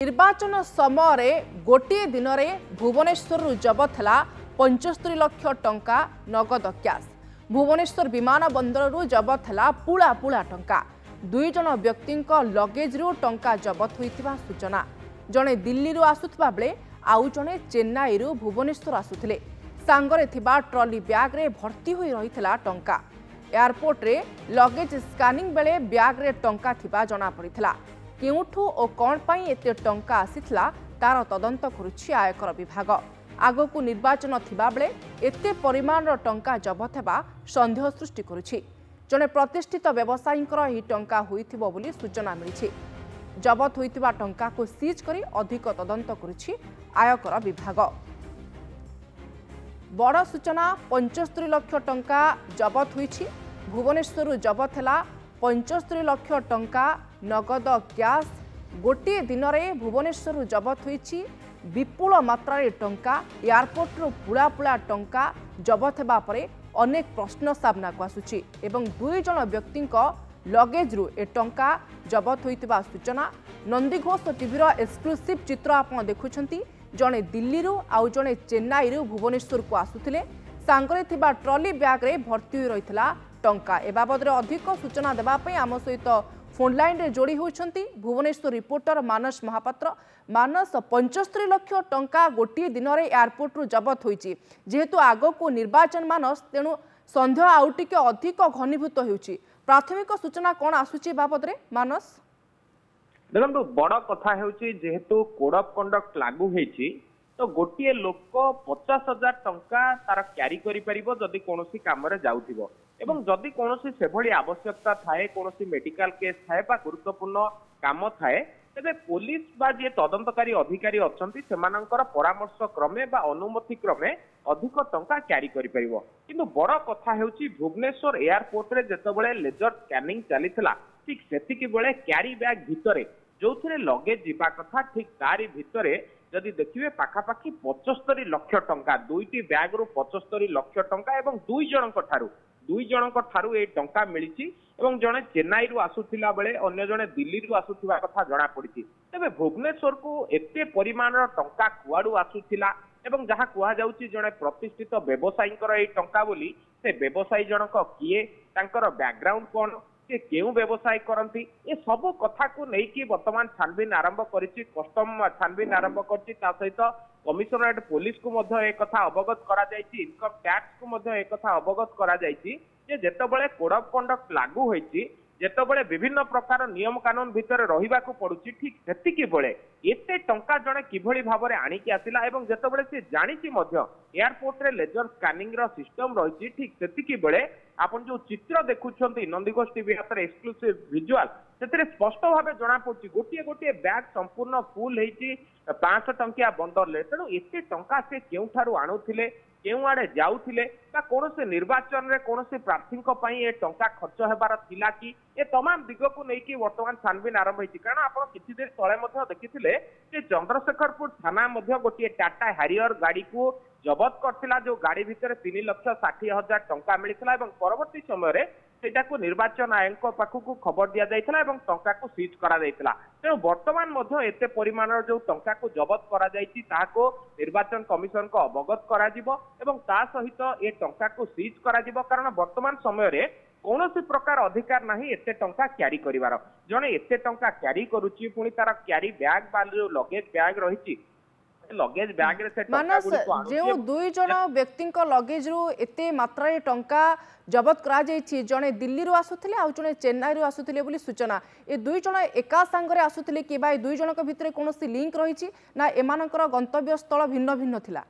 निर्वाचन समय गोटे दिन में भुवनेश्वर जबत है 75 लाख टंका नगद कैश। भुवनेश्वर विमान बंदर जबत है पुला पुला टंका। दुई जन व्यक्ति लगेज रु टंका जबत होता सूचना। जड़े दिल्ली आसुवा बेले आउ जड़े चेन्नई भुवनेश्वर आसुले। सांगरे थिबा ट्रॉली बैग रे भर्ती होई रहितला टंका। एयरपोर्ट रे लगेज स्कानिंग बेले बैग रे टंका थिबा जणा पड़ितला। केउठू और कौन पाई एते टंका आसीथला तार तदंत करुछि आयकर विभाग। आगकू निर्वाचन थिबा बेले एते परिमाणर टंका जबत हेबा संदेह सृष्टि करुछि। जणे प्रतिष्ठित व्यवसायींकर एही टंका होइथिबो बोली सूचना मिलिछि। जबत होइथिबा टंका को सीज करी अधिक तदंत करुछि आयकर विभाग। बड़ सूचना 75 लाख टंका जबत होइछि। भुवनेश्वर जबत हैला 75 लाख टंका नगद कैश। गोटे दिन में भुवनेश्वर जबत होइछि विपुल मात्रा टंका। एयरपोर्ट रो पुला पुला टंका जबत हेबा परे अनेक प्रश्न सामना को आसुछि एवं दुई जन व्यक्ति लगेज रु ए टंका जबत होइतिबा सूचना। नंदीघोष टीवी रो एक्सक्लूसिव चित्र आपण देखुछंती। जणे दिल्ली रु आउ जणे चेन्नई रु भुवनेश्वर को आसुथिले। सांगरे थिबा ट्रॉली बैग रे भर्ती होई रहितला टंका। ए बाबद अधिक सूचना देबा पई आम सहित फोन लाइन रे जोड़ी होउछंती भुवनेश्वर रिपोर्टर मानस महापात्र। मानस 75 लाख टंका गोटे दिन में एयरपोर्ट रु जबत होइछि। जेहेतु आगो को निर्वाचन मानस तेणु संदेह आउ टिके अधिक घनीभूत होउछि। प्राथमिक सूचना कौन आसुछि बाबद रे मानस? देखो बड़ कथा हेउछि जेहेतु कोड ऑफ कंडक्ट लागू हेछि तो गोटे लोक 50,000 टंका तार क्यारी करि परिबो जदि कोनोसी काम रे जाउथिबो एवं जदि कोनोसी सेभଳି आवश्यकता थाए कोनोसी मेडिकल केस थाए बा गुरुत्वपूर्ण काम थाए तेबे पुलिस बा जे तदंतकारी अधिकारी अछंती सेमानंकर परामर्श क्रमे बा अनुमति क्रमे अधिक टंका क्यारी करि परिबो। किंतु बड़ कथा हेउछि भुवनेश्वर एयरपोर्ट रे जेतबेले लेजर स्कैनिंग चलीथिला ठीक सेतिकी बेले क्यारी बैग भितरे जोथिरे लगेज जीवा कथा ठीक तारी भितरे जदि देखिए पाखापाखि 75 लाख टंका दुईटी बैग रु 75 लाख टंका एवं दुई जनक ठारू ए टंका मिलिछि एवं जने चेन्नई रु आसुथिला बेले अन्य जने दिल्ली रु आसुथिबा कथा जणा पड़िछि। तबे भुवनेश्वर को एते परिमाणर टंका कुआडू आसुथिला एवं जहाँ कुआ जाउछि जने प्रतिष्ठित व्यवसायींकर ए टंका बोली से व्यवसायी जनक किए तांकर बैकग्राउंड कोन से केउ व्यवसाय करती ए सब कथा को लेकिन वर्तमान छानबीन आरंभ करिछि। कस्टम छानबीन आरंभ करछि ता सहित कमिशनरेट पुलिस को मध्य एक कथा अवगत करा जायछि। इनकम टैक्स को मध्य एक कथा अवगत करा जायछि जे जेतबेले कोड ऑफ कंडक्ट लागू होइछि जेतबेले विभिन्न प्रकार नियम कानून भितर रहिबाकू पड़ुछि ठीक सेतिकी बेले एते टंका जणे किभଳି भाबरे आनी कि आसिला एवं जेतबेले से जानिछि मध्य एयरपोर्ट रे लेजर स्कैनिंग रो सिस्टम रहिछि ठीक सेतिकी बेले आपण जो चित्र देखुछंती नंदीघोष टीवी हाथ एक्सक्लूसिव विजुअल से स्पष्ट भाव जना पड़ी गोटे गोटे बैग संपूर्ण फुल होती 500 टंकिया बंदर ले तेणु एते टंका से केउठारु आणुथिले केउ आड़े जाउथिले बा कोनोसे निर्वाचन रे कोनोसे प्रार्थी ए टंका खर्च हेबार थिला कि ए तमाम दिग को लेकिन वर्तमान छानबीन आरंभ होइछि। कारण आपण किछि दिन तळे मध्य देखिथिले जे चंद्रशेखरपुर थाना मध्य गोटे टाटा हैरियर गाड़ी को जबत करथिला जो गाड़ी भितर 3,60,000 टंका मिलिथिला एवं परवर्ती समय सेटा को निर्वाचन आयोग पाखु खबर दिया जाइथिला एवं टंका को सीज करा जाइथिला। तेणु वर्तमान मध्य एते परिमाणर जो टंका को जबत करा जाइछि ताको निर्वाचन कमिशन को अवगत करा जिवो एवं ता सहित ए टंका को सीज करा जिवो। कारण वर्तमान समय रे कौनसी प्रकार अधिकार नहीं एते टंका क्यारी करिवार। जणे एते टंका क्यारी करूछि पुणी तार क्यारी बैग बा जो लगेज बैग रहिछि लगेज बैग रे से टंका गुडी जो दुई जन व्यक्ति लगेज रु एते मात्रा रे टंका जबत करा जायछि। जणे दिल्ली रु आसुथिले आ जणे चेन्नई रु आसुथिले बोली सूचना। ए दुई जन एका संगरे आसुथिले कि बा ए दुई जनक भितरे कोनोसी लिंक रहिछि ना एमानकर गंतव्य स्थल भिन्न भिन्न थिला?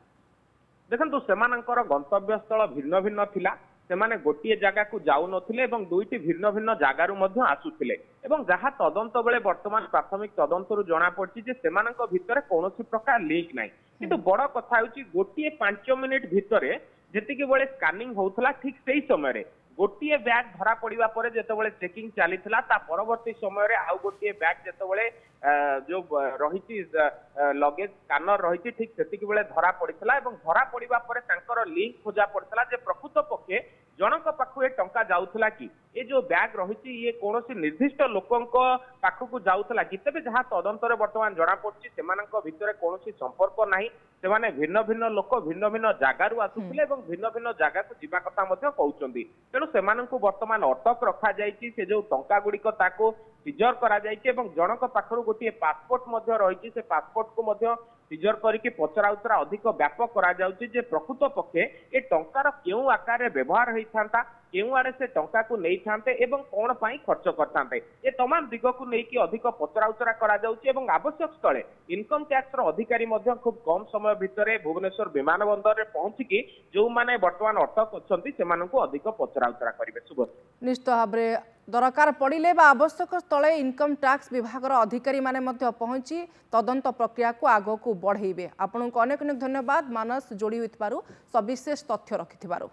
देखंतु सेमानकर गंतव्य स्थल भिन्न भिन्न थिला। सेमाने गोटे जगह को जाऊ नथिले एवं दुईटी भिन्न भिन्न जगारु मध्य आसुथिले एवं जहाँ तदंत बेले वर्तमान प्राथमिक तदंतरु जना पड़छि जे सेमानक भितरे कोनोसी प्रकार लिंक नाही। किंतु बड़ कथा होछि गोटे 5 मिनिट भितरे जेतिकी बेले स्कैनिंग होउथला ठीक सेही समय रे गोटे बैग धरा पड़ा पर जितेबाला चेकिंग चली परवर्ती समय आउ गोटे बैग जितेबाला जो रही लगेज स्कानर रही ठीक से धरा पड़ा धरा पड़ा पर लिंक खोजा पड़ा प्रकृत पक्षे जनक पाखु ए टंका जाउथला कि ए जो बैग रही ये कौन निर्दिष्ट लोकों पाखक जाउथला कि तेबे जहाँ तदंतर वर्तमान जना पड़छि सेमानक भितरे कौन संपर्क नाही सेमाने भिन्न भिन्न लोक भिन्न भिन्न जगारू आसुथिले एवं भिन्न भिन्न जगह को जीवा कथा मध्य कहउचंदी तेणु सेमानकु वर्तमान अटक रखा जायछि से जो टंका गुड़िक ताको सीजर करा जायछि एवं जनक पाखरु गोटे पासपोर्ट मध्य रही से पासपोर्ट को मध्य सीजर करके पचरा उचरा अधिक व्यापक करा जाउछि जे प्रकृत पक्षे ए टंकार केउ आकार रे व्यवहार होई थांता केउ आड़े से टंका को नहीं थांते एवं कौन पाई खर्च करतांते ए तमाम दिग को लेकिन अधिक पचरा उचरा करा जाउछि एवं आवश्यक स्थले इनकम टैक्स रो अधिकारी मध्य खूब कम समय भितरे भुवनेश्वर विमान बंदर रे पहुंचिकी जो माने वर्तमान अटक अछंती सेमानकु अधिक पचरा उचरा करिवे सुबह निश्चित भाव दरकार पड़े आवश्यक स्थले इनकम टैक्स विभाग अधिकारी माने मध्य पहुंची तदंत प्रक्रिया को आग को बढ़ेबे। आपनको अनेक अनेक धन्यवाद मानस जोड़ी होइतबारु सविशेष तथ्य रखिथिबारु।